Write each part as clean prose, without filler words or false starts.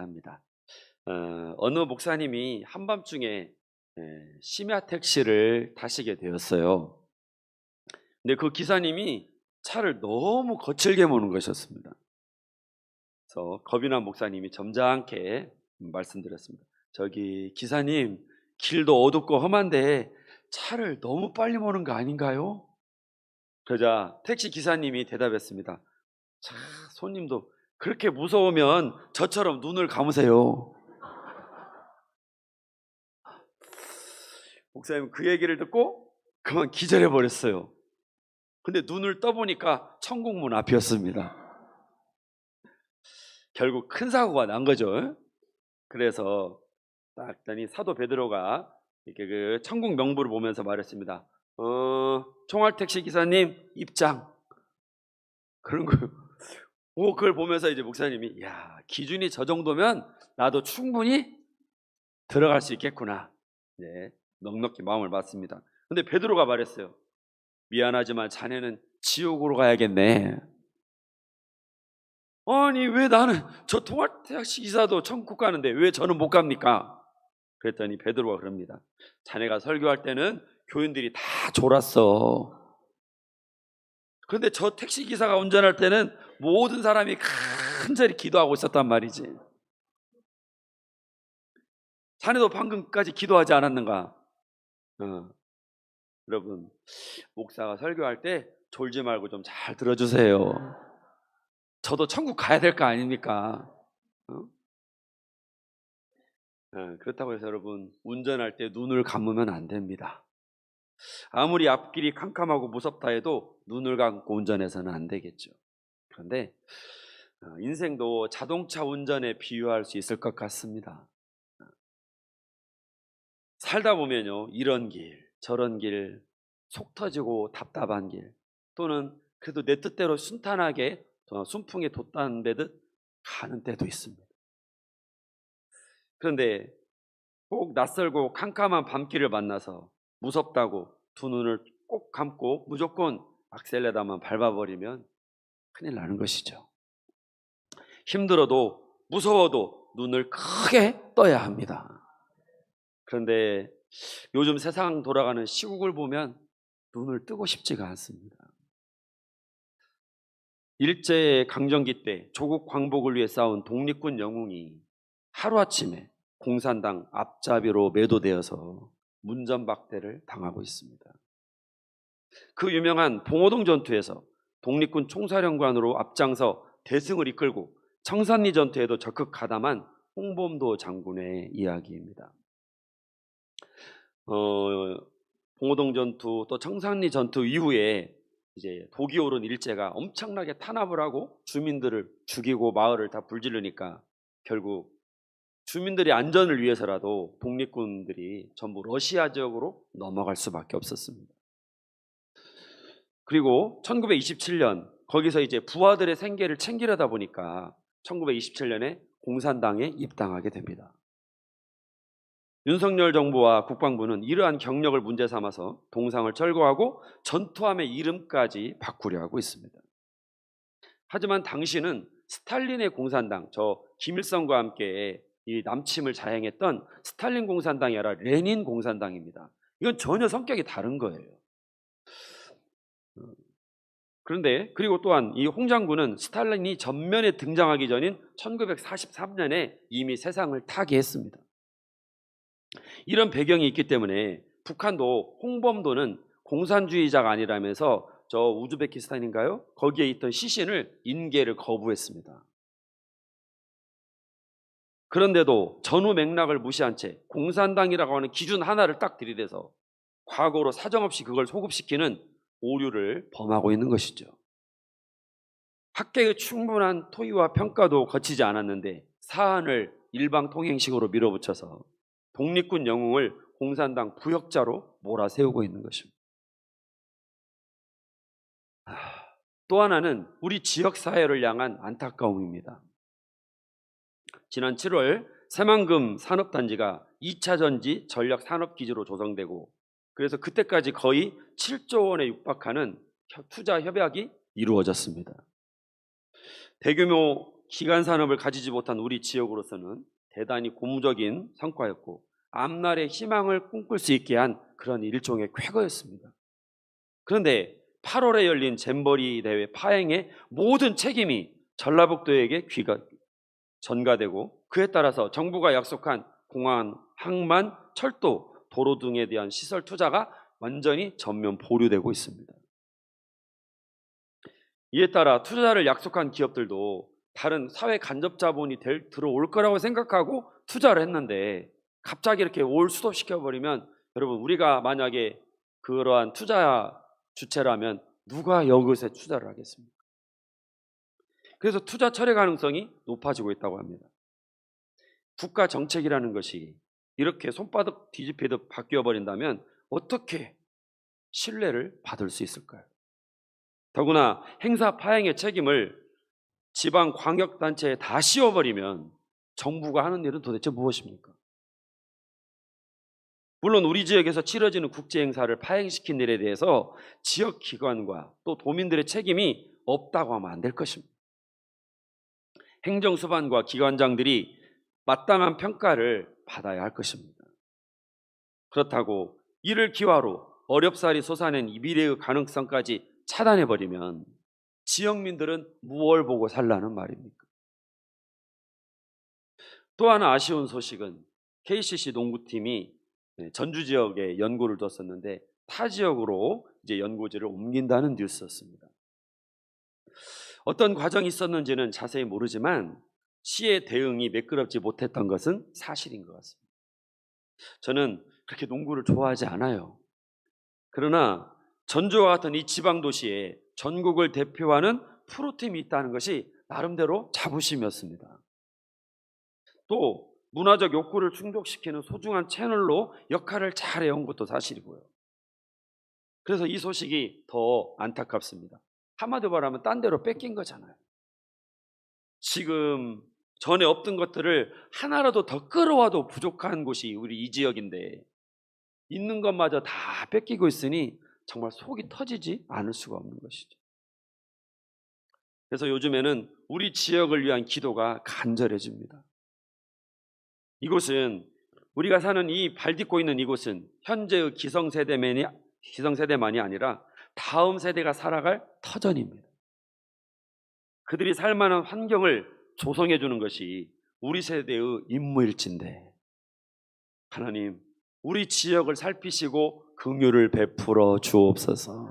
합니다. 어느 목사님이 한밤중에 심야 택시를 타시게 되었어요. 근데 그 기사님이 차를 너무 거칠게 모는 것이었습니다. 그래서 겁이 난 목사님이 점잖게 말씀드렸습니다. 저기 기사님, 길도 어둡고 험한데 차를 너무 빨리 모는 거 아닌가요? 그러자 택시 기사님이 대답했습니다. 자, 손님도 그렇게 무서우면 저처럼 눈을 감으세요. 목사님은 그 얘기를 듣고 그만 기절해 버렸어요. 근데 눈을 떠보니까 천국문 앞이었습니다. 결국 큰 사고가 난 거죠. 그래서 딱 더니 사도 베드로가 이렇게 그 천국 명부를 보면서 말했습니다. 총알택시 기사님 입장. 그런 거. 그걸 보면서 이제 목사님이 야, 기준이 저 정도면 나도 충분히 들어갈 수 있겠구나. 네, 넉넉히 마음을 받습니다. 근데 베드로가 말했어요. 미안하지만 자네는 지옥으로 가야겠네. 아니 왜 나는 저 통화택시 기사도 천국 가는데 왜 저는 못 갑니까? 그랬더니 베드로가 그럽니다. 자네가 설교할 때는 교인들이 다 졸았어. 그런데 저 택시 기사가 운전할 때는 모든 사람이 간절히 기도하고 있었단 말이지. 자네도 방금까지 기도하지 않았는가? 여러분, 목사가 설교할 때 졸지 말고 좀 잘 들어주세요. 저도 천국 가야 될 거 아닙니까? 그렇다고 해서 여러분, 운전할 때 눈을 감으면 안 됩니다. 아무리 앞길이 캄캄하고 무섭다 해도 눈을 감고 운전해서는 안 되겠죠. 그런데 인생도 자동차 운전에 비유할 수 있을 것 같습니다. 살다 보면요, 이런 길, 저런 길, 속 터지고 답답한 길, 또는 그래도 내 뜻대로 순탄하게 순풍에 돛단배듯 가는 때도 있습니다. 그런데 꼭 낯설고 캄캄한 밤길을 만나서 무섭다고 두 눈을 꼭 감고 무조건 악셀레다만 밟아버리면 큰일 나는 것이죠. 힘들어도 무서워도 눈을 크게 떠야 합니다. 그런데 요즘 세상 돌아가는 시국을 보면 눈을 뜨고 싶지가 않습니다. 일제강점기 때 조국 광복을 위해 싸운 독립군 영웅이 하루아침에 공산당 앞잡이로 매도되어서 문전박대를 당하고 있습니다. 그 유명한 봉오동 전투에서 독립군 총사령관으로 앞장서 대승을 이끌고 청산리 전투에도 적극 가담한 홍범도 장군의 이야기입니다. 봉오동 전투 또 청산리 전투 이후에 이제 독이 오른 일제가 엄청나게 탄압을 하고 주민들을 죽이고 마을을 다 불지르니까 결국 주민들의 안전을 위해서라도 독립군들이 전부 러시아 지역으로 넘어갈 수밖에 없었습니다. 그리고 1927년 거기서 이제 부하들의 생계를 챙기려다 보니까 1927년에 공산당에 입당하게 됩니다. 윤석열 정부와 국방부는 이러한 경력을 문제 삼아서 동상을 철거하고 전투함의 이름까지 바꾸려 하고 있습니다. 하지만 당시는 스탈린의 공산당, 저 김일성과 함께 이 남침을 자행했던 스탈린 공산당이 아니라 레닌 공산당입니다. 이건 전혀 성격이 다른 거예요. 그런데 그리고 또한 이 홍 장군은 스탈린이 전면에 등장하기 전인 1943년에 이미 세상을 타계했습니다. 이런 배경이 있기 때문에 북한도 홍범도는 공산주의자가 아니라면서 저 우즈베키스탄인가요? 거기에 있던 시신을 인계를 거부했습니다. 그런데도 전후 맥락을 무시한 채 공산당이라고 하는 기준 하나를 딱 들이대서 과거로 사정없이 그걸 소급시키는 오류를 범하고 있는 것이죠. 학계의 충분한 토의와 평가도 거치지 않았는데 사안을 일방통행식으로 밀어붙여서 독립군 영웅을 공산당 부역자로 몰아세우고 있는 것입니다. 또 하나는 우리 지역사회를 향한 안타까움입니다. 지난 7월 새만금 산업단지가 2차 전지 전략산업기지로 조성되고 그래서 그때까지 거의 7조 원에 육박하는 투자 협약이 이루어졌습니다. 대규모 기간 산업을 가지지 못한 우리 지역으로서는 대단히 고무적인 성과였고 앞날의 희망을 꿈꿀 수 있게 한 그런 일종의 쾌거였습니다. 그런데 8월에 열린 잼버리 대회 파행의 모든 책임이 전라북도에게 전가되고 그에 따라서 정부가 약속한 공항, 항만, 철도, 도로 등에 대한 시설 투자가 완전히 전면 보류되고 있습니다. 이에 따라 투자를 약속한 기업들도 다른 사회 간접 자본이 들어올 거라고 생각하고 투자를 했는데 갑자기 이렇게 올 수도시켜 버리면 여러분, 우리가 만약에 그러한 투자 주체라면 누가 여기에 투자를 하겠습니까? 그래서 투자 철회 가능성이 높아지고 있다고 합니다. 국가 정책이라는 것이 이렇게 손바닥 뒤집히듯 바뀌어 버린다면 어떻게 신뢰를 받을 수 있을까요? 더구나 행사 파행의 책임을 지방 광역단체에 다 씌워버리면 정부가 하는 일은 도대체 무엇입니까? 물론 우리 지역에서 치러지는 국제 행사를 파행시킨 일에 대해서 지역 기관과 또 도민들의 책임이 없다고 하면 안 될 것입니다. 행정수반과 기관장들이 마땅한 평가를 받아야 할 것입니다. 그렇다고 이를 기화로 어렵사리 솟아낸 이 미래의 가능성까지 차단해버리면 지역민들은 무엇을 보고 살라는 말입니까? 또 하나 아쉬운 소식은 KCC 농구팀이 전주 지역에 연고를 뒀었는데 타 지역으로 이제 연고지를 옮긴다는 뉴스였습니다. 어떤 과정이 있었는지는 자세히 모르지만 시의 대응이 매끄럽지 못했던 것은 사실인 것 같습니다. 저는 그렇게 농구를 좋아하지 않아요. 그러나 전주와 같은 이 지방 도시에 전국을 대표하는 프로팀이 있다는 것이 나름대로 자부심이었습니다. 또 문화적 욕구를 충족시키는 소중한 채널로 역할을 잘해온 것도 사실이고요. 그래서 이 소식이 더 안타깝습니다. 한마디로 말하면 딴 데로 뺏긴 거잖아요. 지금 전에 없던 것들을 하나라도 더 끌어와도 부족한 곳이 우리 이 지역인데 있는 것마저 다 뺏기고 있으니 정말 속이 터지지 않을 수가 없는 것이죠. 그래서 요즘에는 우리 지역을 위한 기도가 간절해집니다. 이곳은, 우리가 사는 이 발 딛고 있는 이곳은 현재의 기성세대만이 아니라 다음 세대가 살아갈 터전입니다. 그들이 살만한 환경을 조성해 주는 것이 우리 세대의 임무일진데 하나님, 우리 지역을 살피시고 긍휼을 베풀어 주옵소서.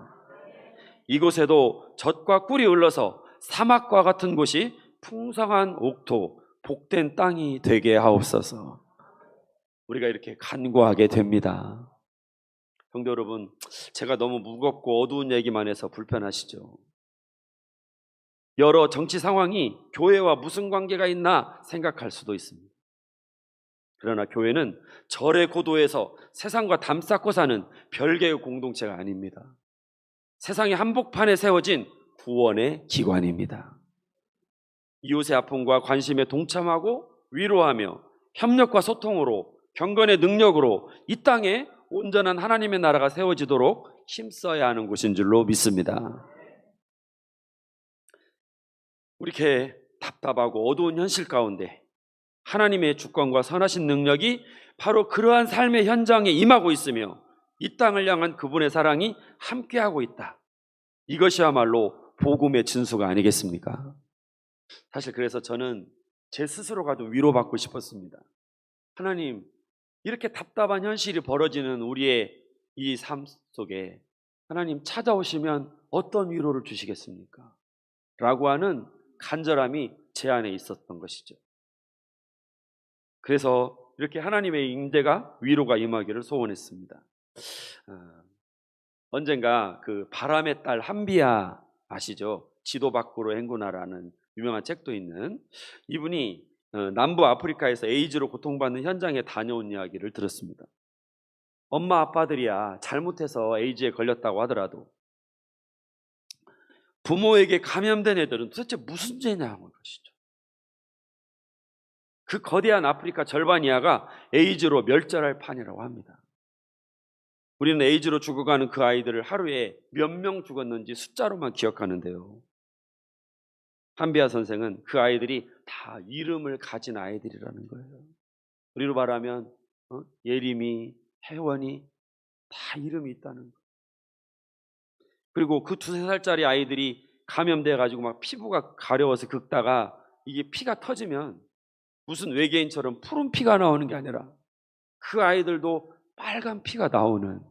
이곳에도 젖과 꿀이 흘러서 사막과 같은 곳이 풍성한 옥토, 복된 땅이 되게 하옵소서. 우리가 이렇게 간구하게 됩니다. 성도 여러분, 제가 너무 무겁고 어두운 얘기만 해서 불편하시죠? 여러 정치 상황이 교회와 무슨 관계가 있나 생각할 수도 있습니다. 그러나 교회는 절의 고도에서 세상과 담쌓고 사는 별개의 공동체가 아닙니다. 세상의 한복판에 세워진 구원의 기관입니다. 이웃의 아픔과 관심에 동참하고 위로하며 협력과 소통으로 경건의 능력으로 이 땅에 온전한 하나님의 나라가 세워지도록 힘써야 하는 곳인 줄로 믿습니다. 우리 이렇게 답답하고 어두운 현실 가운데 하나님의 주권과 선하신 능력이 바로 그러한 삶의 현장에 임하고 있으며 이 땅을 향한 그분의 사랑이 함께하고 있다. 이것이야말로 복음의 진수가 아니겠습니까? 사실 그래서 저는 제 스스로가 좀 위로받고 싶었습니다. 하나님, 이렇게 답답한 현실이 벌어지는 우리의 이 삶 속에 하나님 찾아오시면 어떤 위로를 주시겠습니까? 라고 하는 간절함이 제 안에 있었던 것이죠. 그래서 이렇게 하나님의 임재가 위로가 임하기를 소원했습니다. 언젠가 그 바람의 딸 한비야 아시죠? 지도 밖으로 행구나라는 유명한 책도 있는 이분이 남부 아프리카에서 에이즈로 고통받는 현장에 다녀온 이야기를 들었습니다. 엄마 아빠들이야 잘못해서 에이즈에 걸렸다고 하더라도 부모에게 감염된 애들은 도대체 무슨 죄냐는 것이죠. 그 거대한 아프리카 절반 이하가 에이즈로 멸절할 판이라고 합니다. 우리는 에이즈로 죽어가는 그 아이들을 하루에 몇 명 죽었는지 숫자로만 기억하는데요. 한비아 선생은 그 아이들이 다 이름을 가진 아이들이라는 거예요. 우리로 말하면 예림이, 혜원이 다 이름이 있다는 거예요. 그리고 그 2-3살짜리 아이들이 감염돼 가지고 막 피부가 가려워서 긁다가 이게 피가 터지면 무슨 외계인처럼 푸른 피가 나오는 게 아니라 그 아이들도 빨간 피가 나오는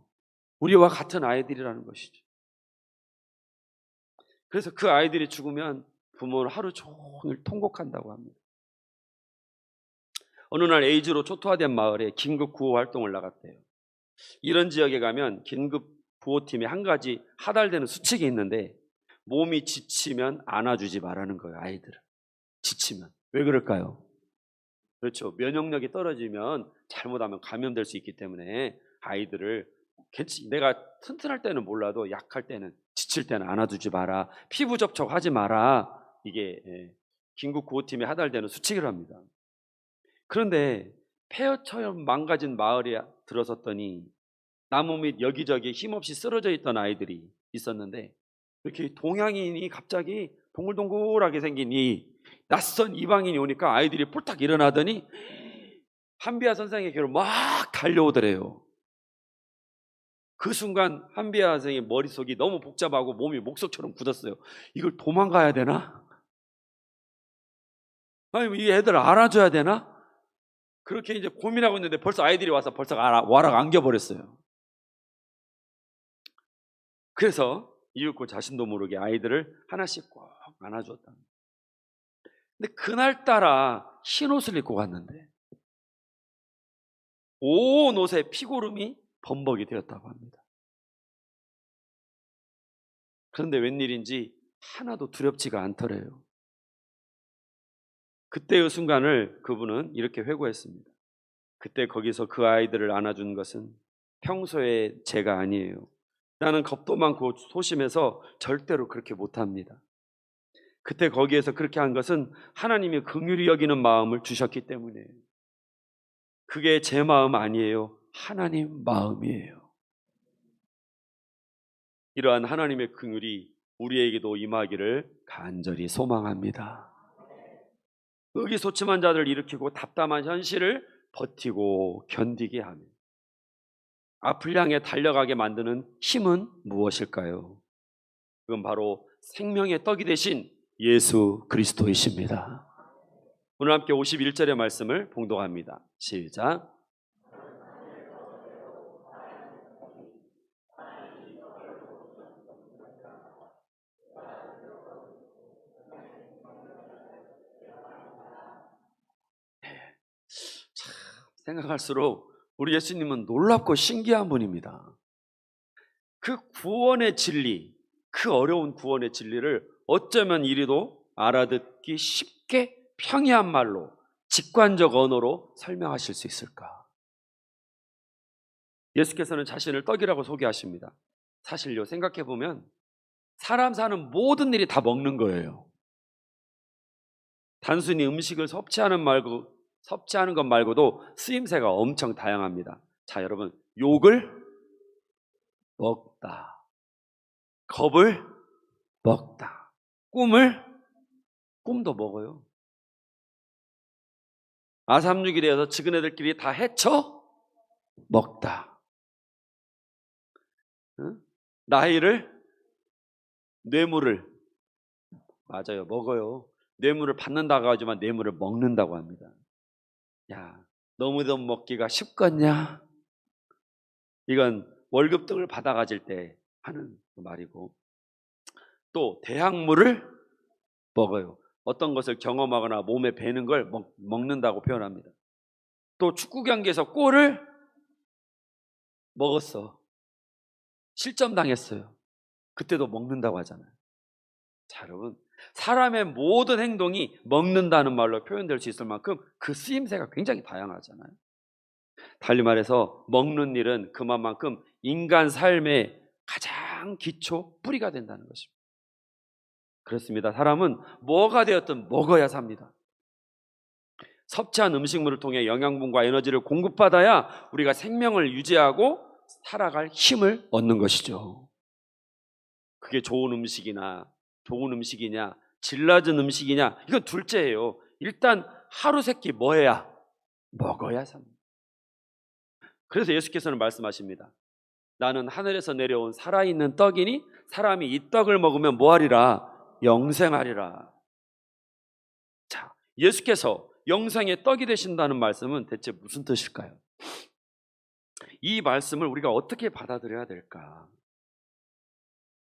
우리와 같은 아이들이라는 것이죠. 그래서 그 아이들이 죽으면 부모는 하루 종일 통곡한다고 합니다. 어느 날 에이즈로 초토화된 마을에 긴급 구호 활동을 나갔대요. 이런 지역에 가면 긴급 구호팀에 한 가지 하달되는 수칙이 있는데 몸이 지치면 안아주지 말라는 거예요. 아이들을 지치면. 왜 그럴까요? 그렇죠. 면역력이 떨어지면 잘못하면 감염될 수 있기 때문에 아이들을 내가 튼튼할 때는 몰라도 약할 때는, 지칠 때는 안아두지 마라, 피부 접촉하지 마라, 이게 긴급 구호팀에 하달되는 수칙이랍니다. 그런데 폐허처럼 망가진 마을에 들어섰더니 나무 밑 여기저기 힘없이 쓰러져 있던 아이들이 있었는데 이렇게 동양인이 갑자기 동글동글하게 생긴 이 낯선 이방인이 오니까 아이들이 폴딱 일어나더니 한비아 선생에게로 막 달려오더래요. 그 순간 한비아 선생의 머릿속이 너무 복잡하고 몸이 목석처럼 굳었어요. 이걸 도망가야 되나? 아니, 이 애들 알아줘야 되나? 그렇게 이제 고민하고 있는데 벌써 아이들이 와서 벌써 와락 안겨버렸어요. 그래서 이윽고 자신도 모르게 아이들을 하나씩 꼭 안아주었다. 근데 그날따라 흰 옷을 입고 갔는데 온 옷에 피고름이 범벅이 되었다고 합니다. 그런데 웬일인지 하나도 두렵지가 않더래요. 그때의 순간을 그분은 이렇게 회고했습니다. 그때 거기서 그 아이들을 안아준 것은 평소의 제가 아니에요. 나는 겁도 많고 소심해서 절대로 그렇게 못합니다. 그때 거기에서 그렇게 한 것은 하나님이 긍휼히 여기는 마음을 주셨기 때문이에요. 그게 제 마음 아니에요. 하나님 마음이에요. 이러한 하나님의 긍휼이 우리에게도 임하기를 간절히 소망합니다. 의기소침한 자들을 일으키고 답답한 현실을 버티고 견디게 하며 앞을 향해 달려가게 만드는 힘은 무엇일까요? 그건 바로 생명의 떡이 되신 예수 그리스도이십니다. 오늘 함께 51절의 말씀을 봉독합니다. 시작. 생각할수록 우리 예수님은 놀랍고 신기한 분입니다. 그 구원의 진리, 그 어려운 구원의 진리를 어쩌면 이리도 알아듣기 쉽게 평이한 말로, 직관적 언어로 설명하실 수 있을까? 예수께서는 자신을 떡이라고 소개하십니다. 사실요, 생각해보면 사람 사는 모든 일이 다 먹는 거예요. 단순히 음식을 섭취하는 것 말고도 쓰임새가 엄청 다양합니다. 자, 여러분, 욕을 먹다, 겁을 먹다, 꿈도 먹어요. 아삼육이 되어서 죽은 애들끼리 다 해쳐 먹다. 응? 뇌물을 맞아요, 먹어요. 뇌물을 받는다고 하지만 뇌물을 먹는다고 합니다. 야, 너무도 먹기가 쉽겠냐? 이건 월급 등을 받아 가질 때 하는 말이고, 또 대학물을 먹어요. 어떤 것을 경험하거나 몸에 배는 걸 먹는다고 표현합니다. 또 축구 경기에서 골을 먹었어. 실점당했어요. 그때도 먹는다고 하잖아요. 자, 여러분, 사람의 모든 행동이 먹는다는 말로 표현될 수 있을 만큼 그 쓰임새가 굉장히 다양하잖아요. 달리 말해서 먹는 일은 그만큼 인간 삶의 가장 기초, 뿌리가 된다는 것입니다. 그렇습니다. 사람은 뭐가 되었든 먹어야 삽니다. 섭취한 음식물을 통해 영양분과 에너지를 공급받아야 우리가 생명을 유지하고 살아갈 힘을 얻는 것이죠. 그게 좋은 음식이냐 질 낮은 음식이냐? 이건 둘째예요. 일단 하루 세끼 뭐 해야? 먹어야 삽니다. 그래서 예수께서는 말씀하십니다. 나는 하늘에서 내려온 살아있는 떡이니 사람이 이 떡을 먹으면 뭐하리라? 영생하리라. 자, 예수께서 영생의 떡이 되신다는 말씀은 대체 무슨 뜻일까요? 이 말씀을 우리가 어떻게 받아들여야 될까?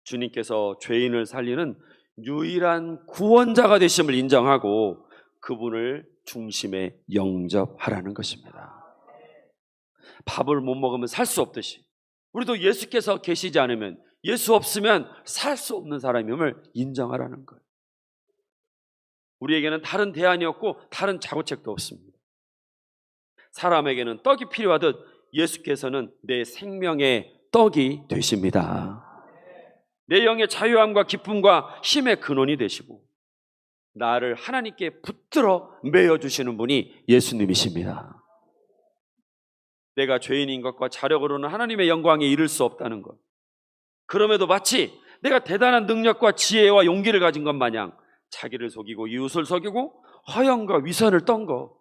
주님께서 죄인을 살리는 유일한 구원자가 되심을 인정하고 그분을 중심에 영접하라는 것입니다. 밥을 못 먹으면 살 수 없듯이 우리도 예수께서 계시지 않으면, 예수 없으면 살 수 없는 사람임을 인정하라는 거예요. 우리에게는 다른 대안이 없고 다른 자구책도 없습니다. 사람에게는 떡이 필요하듯 예수께서는 내 생명의 떡이 되십니다. 내 영의 자유함과 기쁨과 힘의 근원이 되시고 나를 하나님께 붙들어 매어주시는 분이 예수님이십니다. 내가 죄인인 것과 자력으로는 하나님의 영광에 이를 수 없다는 것, 그럼에도 마치 내가 대단한 능력과 지혜와 용기를 가진 것 마냥 자기를 속이고 이웃을 속이고 허영과 위선을 떤 것,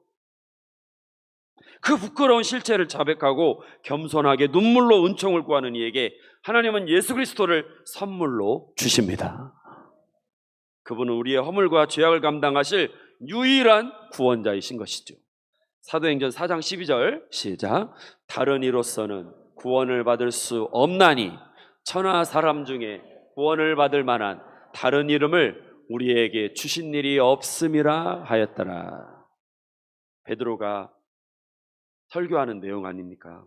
그 부끄러운 실체를 자백하고 겸손하게 눈물로 은총을 구하는 이에게 하나님은 예수 그리스도를 선물로 주십니다. 그분은 우리의 허물과 죄악을 감당하실 유일한 구원자이신 것이죠. 사도행전 4장 12절 시작. 다른 이로서는 구원을 받을 수 없나니 천하 사람 중에 구원을 받을 만한 다른 이름을 우리에게 주신 일이 없음이라 하였더라. 베드로가 설교하는 내용 아닙니까?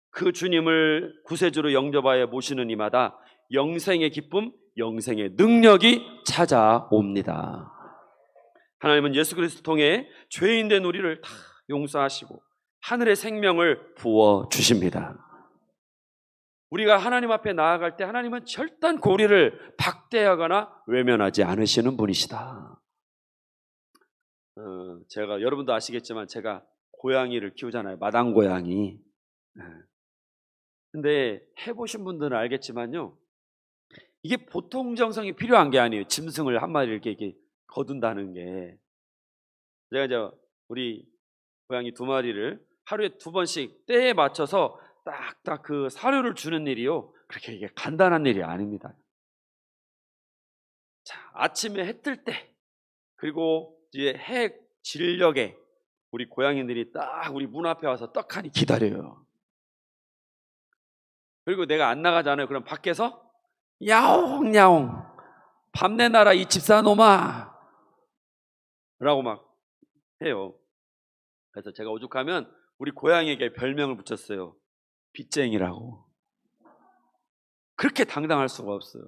그 주님을 구세주로 영접하여 모시는 이마다 영생의 기쁨, 영생의 능력이 찾아옵니다. 하나님은 예수 그리스도 통해 죄인된 우리를 다 용서하시고 하늘의 생명을 부어주십니다. 우리가 하나님 앞에 나아갈 때 하나님은 결단코 우리를 박대하거나 외면하지 않으시는 분이시다. 제가 여러분도 아시겠지만 제가 고양이를 키우잖아요. 마당 고양이. 근데 해보신 분들은 알겠지만요, 이게 보통 정성이 필요한 게 아니에요. 짐승을 한 마리를 이렇게 거둔다는 게. 제가 이제 우리 고양이 2마리를 하루에 2번씩 때에 맞춰서 딱딱 그 사료를 주는 일이요, 그렇게 이게 간단한 일이 아닙니다. 자, 아침에 해 뜰 때, 그리고 이제 해 진력에 우리 고양이들이 딱 우리 문 앞에 와서 떡하니 기다려요. 그리고 내가 안 나가잖아요. 그럼 밖에서 야옹야옹 밥 내놔라 이 집사놈아 라고 막 해요. 그래서 제가 오죽하면 우리 고양이에게 별명을 붙였어요. 빚쟁이라고. 그렇게 당당할 수가 없어요.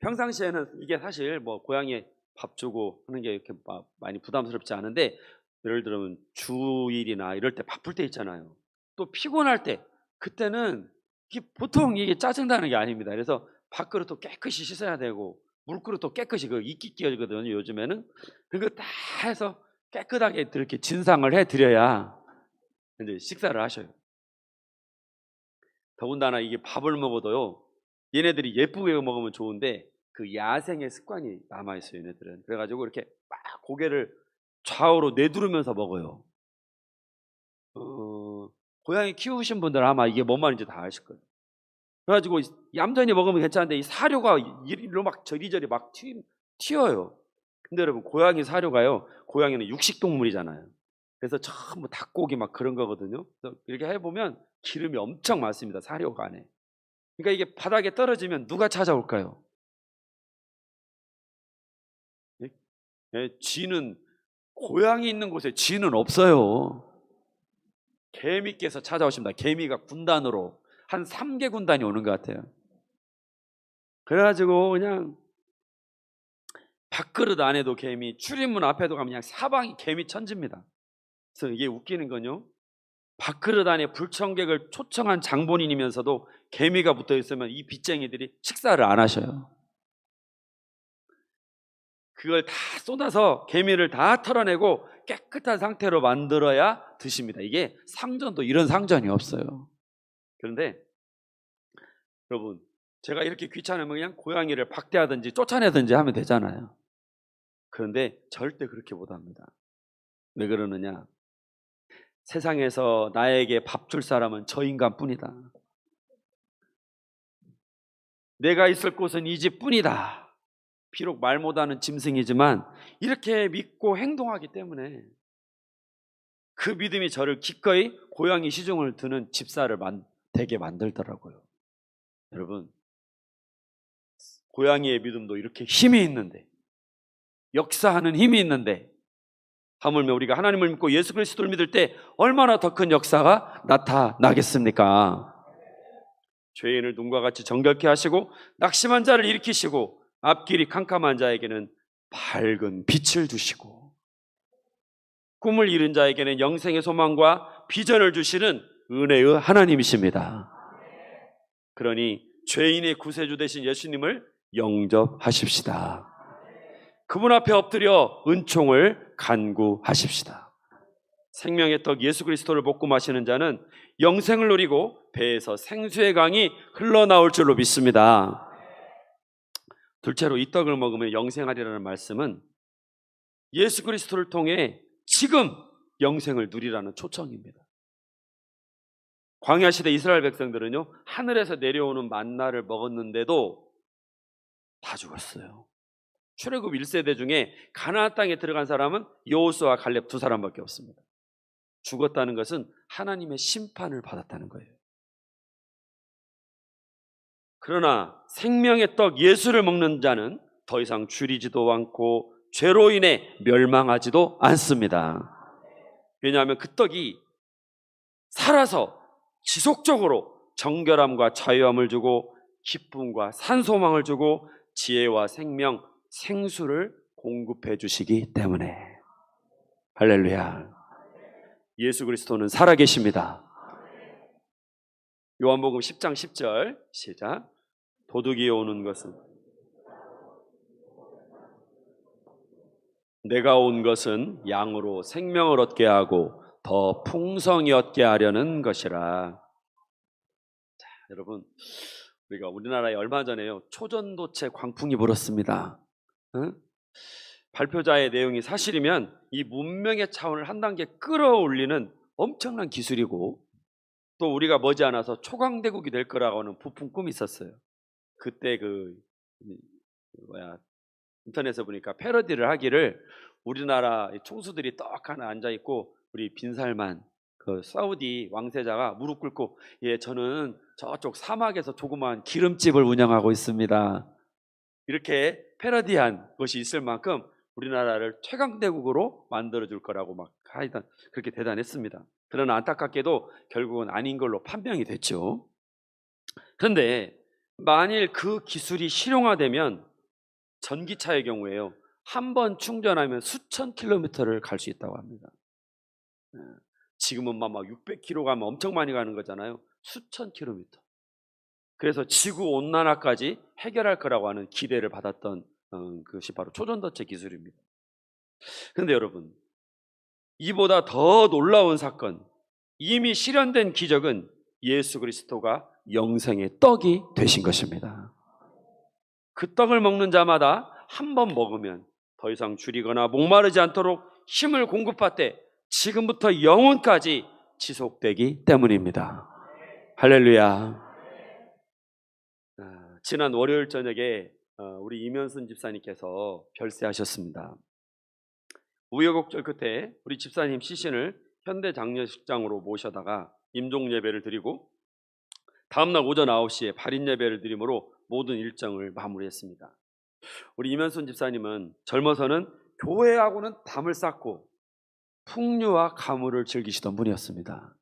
평상시에는 이게 사실 뭐 고양이 밥 주고 하는 게 이렇게 많이 부담스럽지 않은데, 예를 들면 주일이나 이럴 때 바쁠 때 있잖아요. 또 피곤할 때, 그때는 이게 보통 이게 짜증나는 게 아닙니다. 그래서 밥그릇도 깨끗이 씻어야 되고 물그릇도 깨끗이 그 이끼 끼어지거든요. 요즘에는 그거 다 해서 깨끗하게 이렇게 진상을 해드려야 이제 식사를 하셔요. 더군다나 이게 밥을 먹어도요, 얘네들이 예쁘게 먹으면 좋은데 그 야생의 습관이 남아있어요. 얘네들은. 그래가지고 이렇게 막 고개를 좌우로 내두르면서 먹어요. 고양이 키우신 분들은 아마 이게 뭔 말인지 다 아실 거예요. 그래가지고 얌전히 먹으면 괜찮은데 이 사료가 이리로 막 저리저리 막 튀어요. 근데 여러분, 고양이 사료가요, 고양이는 육식동물이잖아요. 그래서 전부 닭고기 막 그런 거거든요. 그래서 이렇게 해보면 기름이 엄청 많습니다. 사료가 안에. 그러니까 이게 바닥에 떨어지면 누가 찾아올까요? 쥐는, 고양이 있는 곳에 쥐는 없어요. 개미께서 찾아오십니다. 개미가 군단으로 한 3개 군단이 오는 것 같아요. 그래가지고 그냥 밥그릇 안에도 개미, 출입문 앞에도 가면 그냥 사방이 개미 천지입니다. 그래서 이게 웃기는 건요, 밥그릇 안에 불청객을 초청한 장본인이면서도 개미가 붙어 있으면 이 빚쟁이들이 식사를 안 하셔요. 그걸 다 쏟아서 개미를 다 털어내고 깨끗한 상태로 만들어야 드십니다. 이게 상전도 이런 상전이 없어요. 그런데 여러분, 제가 이렇게 귀찮으면 그냥 고양이를 박대하든지 쫓아내든지 하면 되잖아요. 그런데 절대 그렇게 못합니다. 왜 그러느냐? 세상에서 나에게 밥 줄 사람은 저 인간뿐이다. 내가 있을 곳은 이 집뿐이다. 비록 말 못하는 짐승이지만 이렇게 믿고 행동하기 때문에 그 믿음이 저를 기꺼이 고양이 시중을 드는 집사를 되게 만들더라고요. 여러분, 고양이의 믿음도 이렇게 힘이 있는데, 역사하는 힘이 있는데, 하물며 우리가 하나님을 믿고 예수 그리스도를 믿을 때 얼마나 더 큰 역사가 나타나겠습니까? 죄인을 눈과 같이 정결케 하시고 낙심한 자를 일으키시고 앞길이 캄캄한 자에게는 밝은 빛을 주시고 꿈을 이룬 자에게는 영생의 소망과 비전을 주시는 은혜의 하나님이십니다. 그러니 죄인의 구세주 되신 예수님을 영접하십시다. 그분 앞에 엎드려 은총을 간구하십시다. 생명의 떡 예수 그리스도를 먹고 마시는 자는 영생을 누리고 배에서 생수의 강이 흘러나올 줄로 믿습니다. 둘째로 이 떡을 먹으면 영생하리라는 말씀은 예수 그리스도를 통해 지금 영생을 누리라는 초청입니다. 광야 시대 이스라엘 백성들은요, 하늘에서 내려오는 만나를 먹었는데도 다 죽었어요. 출애굽 1세대 중에 가나안 땅에 들어간 사람은 여호수아 갈렙 두 사람밖에 없습니다. 죽었다는 것은 하나님의 심판을 받았다는 거예요. 그러나 생명의 떡 예수를 먹는 자는 더 이상 줄이지도 않고 죄로 인해 멸망하지도 않습니다. 왜냐하면 그 떡이 살아서 지속적으로 정결함과 자유함을 주고 기쁨과 산소망을 주고 지혜와 생명, 생수를 공급해 주시기 때문에. 할렐루야. 예수 그리스도는 살아계십니다. 요한복음 10장 10절 시작. 도둑이 오는 것은 내가 온 것은 양으로 생명을 얻게 하고 더 풍성히 얻게 하려는 것이라. 자, 여러분, 우리가 우리나라에 얼마 전에요, 초전도체 광풍이 불었습니다. 응? 발표자의 내용이 사실이면 이 문명의 차원을 한 단계 끌어올리는 엄청난 기술이고, 또 우리가 머지않아서 초강대국이 될 거라고 하는 부푼 꿈이 있었어요. 그때 인터넷에 보니까 패러디를 하기를, 우리나라 총수들이 떡 하나 앉아 있고 우리 빈살만 그 사우디 왕세자가 무릎 꿇고, 예, 저는 저쪽 사막에서 조그마한 기름집을 운영하고 있습니다. 이렇게 패러디한 것이 있을 만큼 우리나라를 최강대국으로 만들어줄 거라고 막 하여튼 그렇게 대단했습니다. 그러나 안타깝게도 결국은 아닌 걸로 판명이 됐죠. 그런데 만일 그 기술이 실용화되면 전기차의 경우에요, 한 번 충전하면 수천 킬로미터를 갈 수 있다고 합니다. 지금은 막 600km 가면 엄청 많이 가는 거잖아요. 수천 킬로미터. 그래서 지구 온난화까지 해결할 거라고 하는 기대를 받았던 그것이 바로 초전도체 기술입니다. 그런데 여러분, 이보다 더 놀라운 사건, 이미 실현된 기적은 예수 그리스도가 영생의 떡이 되신 것입니다. 그 떡을 먹는 자마다 한 번 먹으면 더 이상 줄이거나 목마르지 않도록 힘을 공급받되 지금부터 영원까지 지속되기 때문입니다. 할렐루야. 지난 월요일 저녁에 우리 이면순 집사님께서 별세하셨습니다. 우여곡절 끝에 우리 집사님 시신을 현대장례식장으로 모셔다가 임종 예배를 드리고 다음날 오전 9시에 발인 예배를 드림으로 모든 일정을 마무리했습니다. 우리 이면순 집사님은 젊어서는 교회하고는 담을 쌓고 풍류와 가물을 즐기시던 분이었습니다.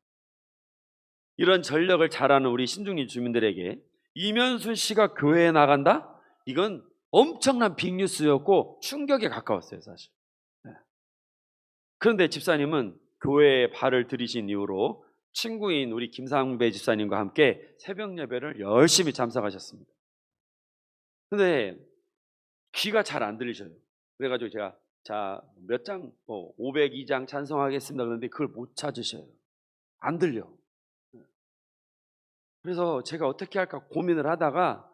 이런 전력을 잘 아는 우리 신중리 주민들에게 이면순 씨가 교회에 나간다? 이건 엄청난 빅뉴스였고 충격에 가까웠어요, 사실. 그런데 집사님은 교회에 발을 들이신 이후로 친구인 우리 김상배 집사님과 함께 새벽 예배를 열심히 참석하셨습니다. 그런데 귀가 잘 안 들리셔요. 그래가지고 제가 몇 장, 502장 찬송하겠습니다. 그런데 그걸 못 찾으셔요. 안 들려. 그래서 제가 어떻게 할까 고민을 하다가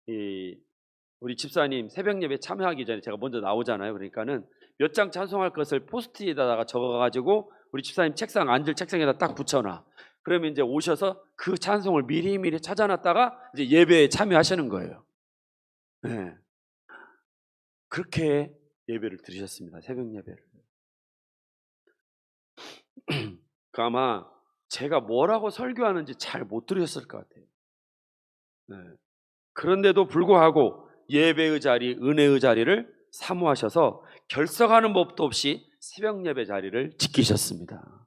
우리 집사님 새벽 예배 참여하기 전에 제가 먼저 나오잖아요. 그러니까는 몇 장 찬송할 것을 포스트잇에다가 적어가지고 우리 집사님 책상 앉을 책상에다 딱 붙여놔. 그러면 이제 오셔서 그 찬송을 미리미리 찾아놨다가 이제 예배에 참여하시는 거예요. 네. 그렇게 예배를 드리셨습니다. 새벽 예배를. 그 아마 제가 뭐라고 설교하는지 잘 못 들으셨을 것 같아요. 네. 그런데도 불구하고 예배의 자리, 은혜의 자리를 사모하셔서 결석하는 법도 없이 새벽 예배 자리를 지키셨습니다.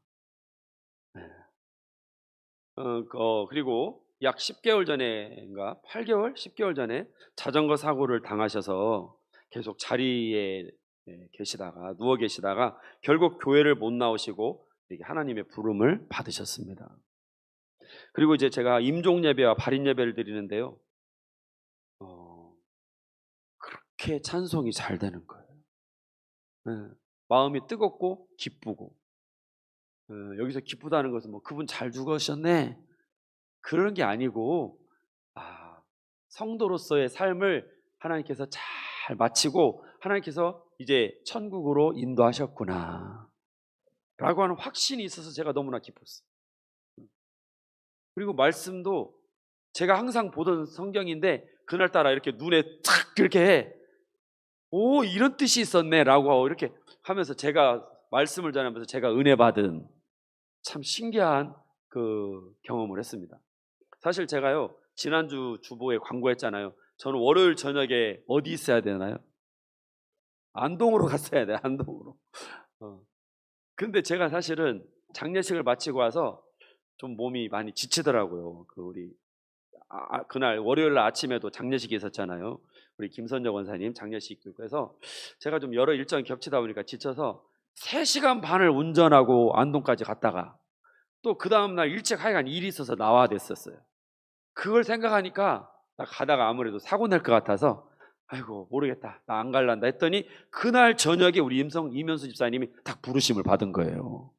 네. 그리고 약 10개월 전에인가 8개월, 10개월 전에 자전거 사고를 당하셔서 계속 자리에 계시다가 누워 계시다가 결국 교회를 못 나오시고 하나님의 부름을 받으셨습니다. 그리고 이제 제가 임종 예배와 발인 예배를 드리는데요. 그렇게 찬송이 잘 되는 거예요. 네. 마음이 뜨겁고 기쁘고 여기서 기쁘다는 것은 뭐 그분 잘 죽으셨네 그런 게 아니고 성도로서의 삶을 하나님께서 잘 마치고 하나님께서 이제 천국으로 인도하셨구나 라고 하는 확신이 있어서 제가 너무나 기뻤어요. 그리고 말씀도 제가 항상 보던 성경인데 그날따라 이렇게 눈에 탁 이렇게 해. 오, 이런 뜻이 있었네 라고 이렇게 하면서 제가 말씀을 전하면서 제가 은혜 받은 참 신기한 그 경험을 했습니다. 사실 제가요 지난주 주보에 광고했잖아요. 저는 월요일 저녁에 어디 있어야 되나요? 안동으로 갔어야 돼요. 안동으로. 근데 제가 사실은 장례식을 마치고 와서 좀 몸이 많이 지치더라고요. 그날 월요일 날 아침에도 장례식이 있었잖아요. 우리 김선정 원사님 장례식도 있고 해서 제가 좀 여러 일정이 겹치다 보니까 지쳐서 3시간 반을 운전하고 안동까지 갔다가 또 그 다음날 일찍 하여간 일이 있어서 나와야 됐었어요. 그걸 생각하니까 나 가다가 아무래도 사고 낼 것 같아서 아이고 모르겠다 나 안 갈란다 했더니 그날 저녁에 우리 이면수 집사님이 딱 부르심을 받은 거예요.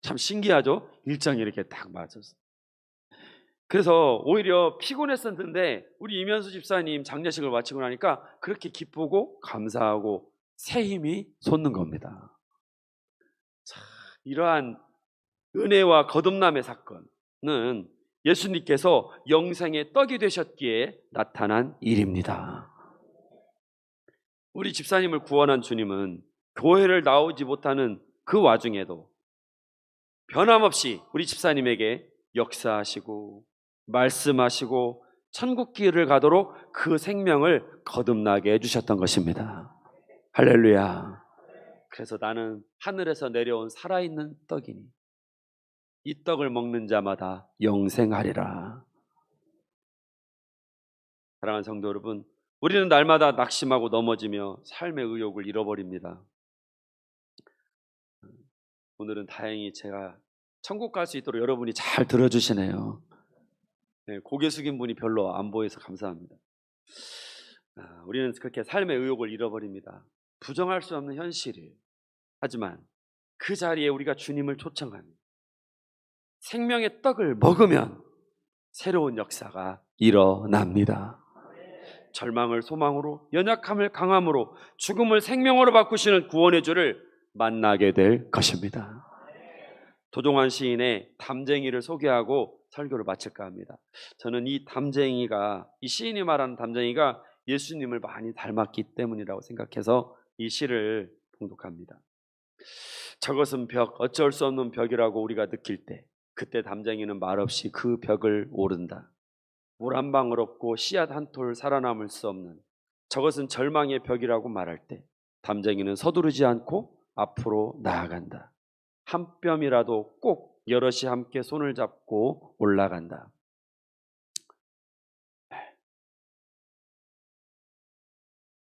참 신기하죠? 일정이 이렇게 딱 맞았어. 그래서 오히려 피곤했었는데 우리 이면수 집사님 장례식을 마치고 나니까 그렇게 기쁘고 감사하고 새 힘이 솟는 겁니다. 자, 이러한 은혜와 거듭남의 사건은 예수님께서 영생의 떡이 되셨기에 나타난 일입니다. 우리 집사님을 구원한 주님은 교회를 나오지 못하는 그 와중에도 변함없이 우리 집사님에게 역사하시고 말씀하시고 천국 길을 가도록 그 생명을 거듭나게 해주셨던 것입니다. 할렐루야. 그래서 나는 하늘에서 내려온 살아있는 떡이니 이 떡을 먹는 자마다 영생하리라. 사랑하는 성도 여러분, 우리는 날마다 낙심하고 넘어지며 삶의 의욕을 잃어버립니다. 오늘은 다행히 제가 천국 갈 수 있도록 여러분이 잘 들어주시네요. 네, 고개 숙인 분이 별로 안 보여서 감사합니다. 우리는 그렇게 삶의 의욕을 잃어버립니다. 부정할 수 없는 현실이에요. 하지만 그 자리에 우리가 주님을 초청하는 생명의 떡을 먹으면 새로운 역사가 일어납니다. 절망을 소망으로, 연약함을 강함으로, 죽음을 생명으로 바꾸시는 구원의 주를 만나게 될 것입니다. 도종환 시인의 담쟁이를 소개하고 설교를 마칠까 합니다. 저는 이 시인이 말하는 담쟁이가 예수님을 많이 닮았기 때문이라고 생각해서 이 시를 봉독합니다. 저것은 벽, 어쩔 수 없는 벽이라고 우리가 느낄 때 그때 담쟁이는 말없이 그 벽을 오른다. 물 한 방울 없고 씨앗 한 톨 살아남을 수 없는 저것은 절망의 벽이라고 말할 때 담쟁이는 서두르지 않고 앞으로 나아간다. 한 뼘이라도 꼭 여럿이 함께 손을 잡고 올라간다.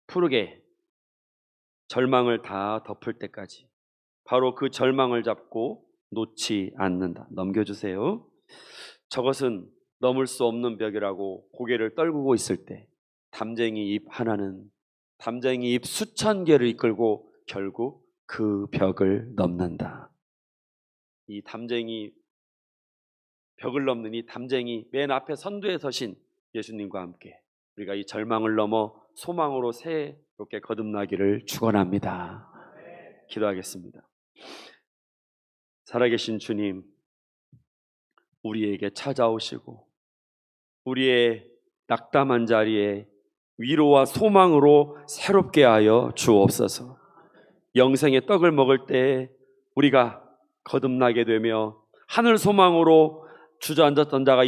푸르게 절망을 다 덮을 때까지 바로 그 절망을 잡고 놓지 않는다. 넘겨주세요. 저것은 넘을 수 없는 벽이라고 고개를 떨구고 있을 때 담쟁이 잎 하나는 담쟁이 잎 수천 개를 이끌고 결국 그 벽을 넘는다. 이 담쟁이 벽을 넘는 이 담쟁이 맨 앞에 선두에 서신 예수님과 함께 우리가 이 절망을 넘어 소망으로 새롭게 거듭나기를 축원합니다. 기도하겠습니다. 살아계신 주님, 우리에게 찾아오시고 우리의 낙담한 자리에 위로와 소망으로 새롭게 하여 주옵소서. 영생의 떡을 먹을 때 우리가 거듭나게 되며 하늘 소망으로 주저앉았던 자가